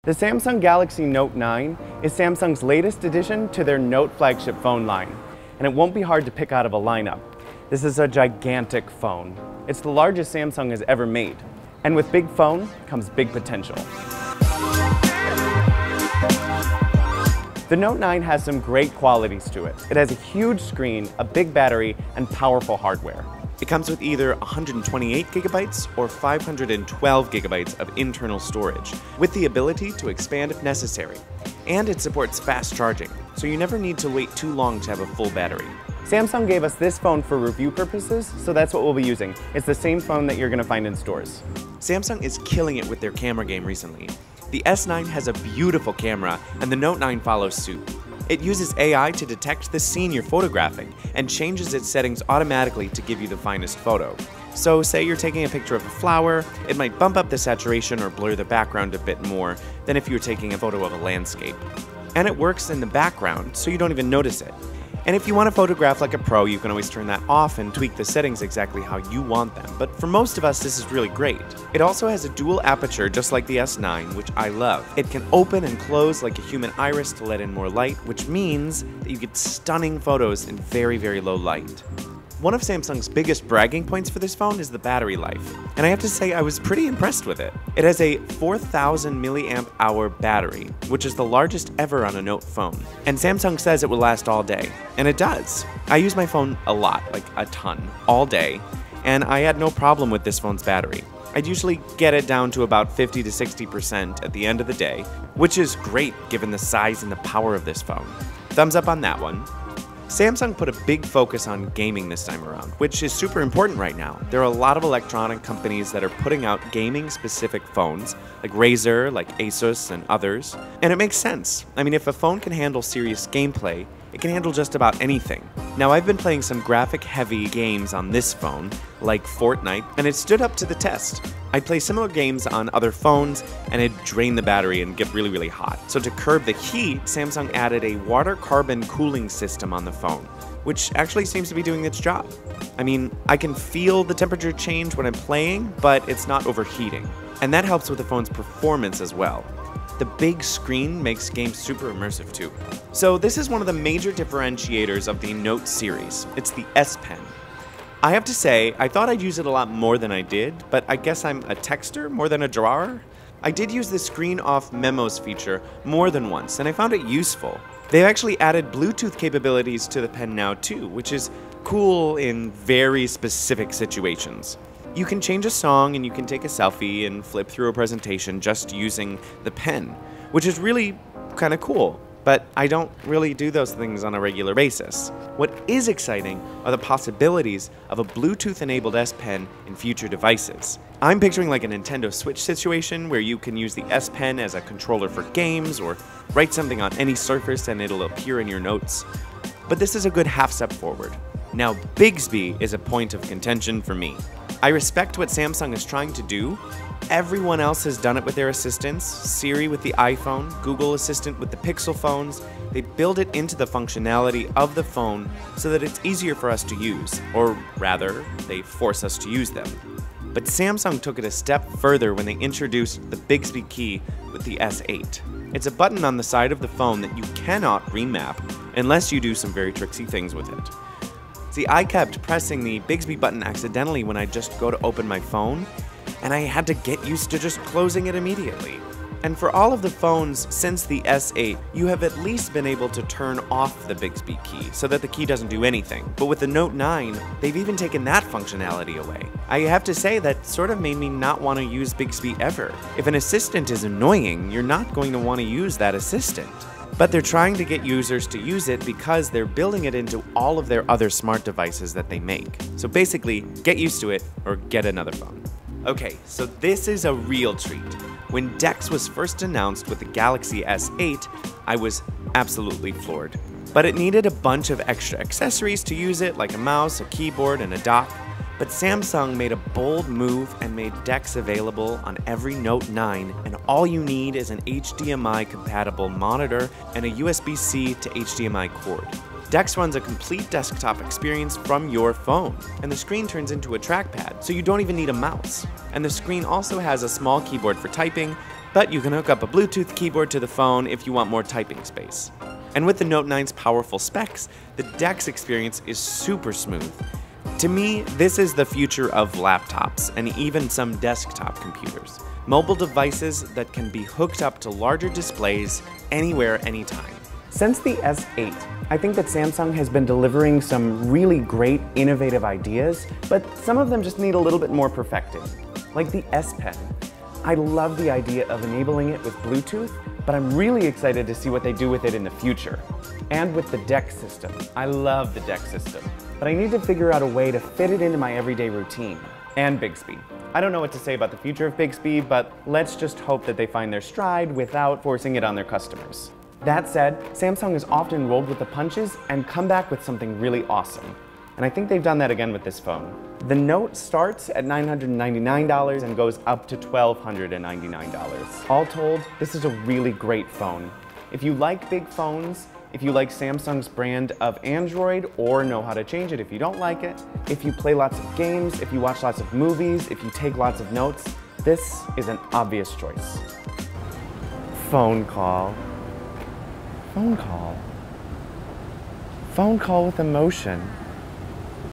The Samsung Galaxy Note 9 is Samsung's latest addition to their Note flagship phone line, and it won't be hard to pick out of a lineup. This is a gigantic phone. It's the largest Samsung has ever made, and with big phone comes big potential. The Note 9 has some great qualities to it. It has a huge screen, a big battery, and powerful hardware. It comes with either 128 gigabytes or 512 gigabytes of internal storage, with the ability to expand if necessary. And it supports fast charging, so you never need to wait too long to have a full battery. Samsung gave us this phone for review purposes, so that's what we'll be using. It's the same phone that you're going to find in stores. Samsung is killing it with their camera game recently. The S9 has a beautiful camera, and the Note 9 follows suit. It uses AI to detect the scene you're photographing and changes its settings automatically to give you the finest photo. So say you're taking a picture of a flower, it might bump up the saturation or blur the background a bit more than if you were taking a photo of a landscape. And it works in the background, so you don't even notice it. And if you want to photograph like a pro, you can always turn that off and tweak the settings exactly how you want them. But for most of us, this is really great. It also has a dual aperture just like the S9, which I love. It can open and close like a human iris to let in more light, which means that you get stunning photos in very, very low light. One of Samsung's biggest bragging points for this phone is the battery life, and I have to say I was pretty impressed with it. It has a 4,000 milliamp hour battery, which is the largest ever on a Note phone, and Samsung says it will last all day, and it does. I use my phone a lot, like a ton, all day, and I had no problem with this phone's battery. I'd usually get it down to about 50 to 60% at the end of the day, which is great given the size and the power of this phone. Thumbs up on that one. Samsung put a big focus on gaming this time around, which is super important right now. There are a lot of electronic companies that are putting out gaming-specific phones, like Razer, like Asus, and others. And it makes sense. I mean, if a phone can handle serious gameplay, it can handle just about anything. Now, I've been playing some graphic-heavy games on this phone, like Fortnite, and it stood up to the test. I'd play similar games on other phones, and it'd drain the battery and get really, really hot. So to curb the heat, Samsung added a water carbon cooling system on the phone, which actually seems to be doing its job. I mean, I can feel the temperature change when I'm playing, but it's not overheating. And that helps with the phone's performance as well. The big screen makes games super immersive too. So this is one of the major differentiators of the Note series. It's the S Pen. I have to say, I thought I'd use it a lot more than I did, but I guess I'm a texter more than a drawer. I did use the screen off memos feature more than once, and I found it useful. They've actually added Bluetooth capabilities to the pen now too, which is cool in very specific situations. You can change a song and you can take a selfie and flip through a presentation just using the pen, which is really kind of cool. But I don't really do those things on a regular basis. What is exciting are the possibilities of a Bluetooth-enabled S Pen in future devices. I'm picturing like a Nintendo Switch situation where you can use the S Pen as a controller for games or write something on any surface and it'll appear in your notes. But this is a good half step forward. Now, Bixby is a point of contention for me. I respect what Samsung is trying to do. Everyone else has done it with their assistants, Siri with the iPhone, Google Assistant with the Pixel phones. They build it into the functionality of the phone so that it's easier for us to use, or rather, they force us to use them. But Samsung took it a step further when they introduced the Bixby key with the S8. It's a button on the side of the phone that you cannot remap unless you do some very tricksy things with it. See, I kept pressing the Bixby button accidentally when I just go to open my phone, and I had to get used to just closing it immediately. And for all of the phones since the S8, you have at least been able to turn off the Bixby key so that the key doesn't do anything. But with the Note 9, they've even taken that functionality away. I have to say that sort of made me not want to use Bixby ever. If an assistant is annoying, you're not going to want to use that assistant. But they're trying to get users to use it because they're building it into all of their other smart devices that they make. So basically, get used to it or get another phone. Okay, so this is a real treat. When DeX was first announced with the Galaxy S8, I was absolutely floored. But it needed a bunch of extra accessories to use it, like a mouse, a keyboard, and a dock. But Samsung made a bold move and made DeX available on every Note 9, and all you need is an HDMI-compatible monitor and a USB-C to HDMI cord. DeX runs a complete desktop experience from your phone, and the screen turns into a trackpad, so you don't even need a mouse. And the screen also has a small keyboard for typing, But you can hook up a Bluetooth keyboard to the phone if you want more typing space. And with the Note 9's powerful specs, the DeX experience is super smooth. To me, this is the future of laptops and even some desktop computers. Mobile devices that can be hooked up to larger displays anywhere, anytime. Since the S8, I think that Samsung has been delivering some really great, innovative ideas, but some of them just need a little bit more perfected. Like the S Pen. I love the idea of enabling it with Bluetooth, but I'm really excited to see what they do with it in the future. And with the DeX system. I love the DeX system, but I need to figure out a way to fit it into my everyday routine. And Bixby. I don't know what to say about the future of Bixby, but let's just hope that they find their stride without forcing it on their customers. That said, Samsung has often rolled with the punches and come back with something really awesome. And I think they've done that again with this phone. The Note starts at $999 and goes up to $1,299. All told, this is a really great phone. If you like big phones, if you like Samsung's brand of Android or know how to change it if you don't like it, if you play lots of games, if you watch lots of movies, if you take lots of notes, this is an obvious choice. Phone call. Phone call. Phone call with emotion.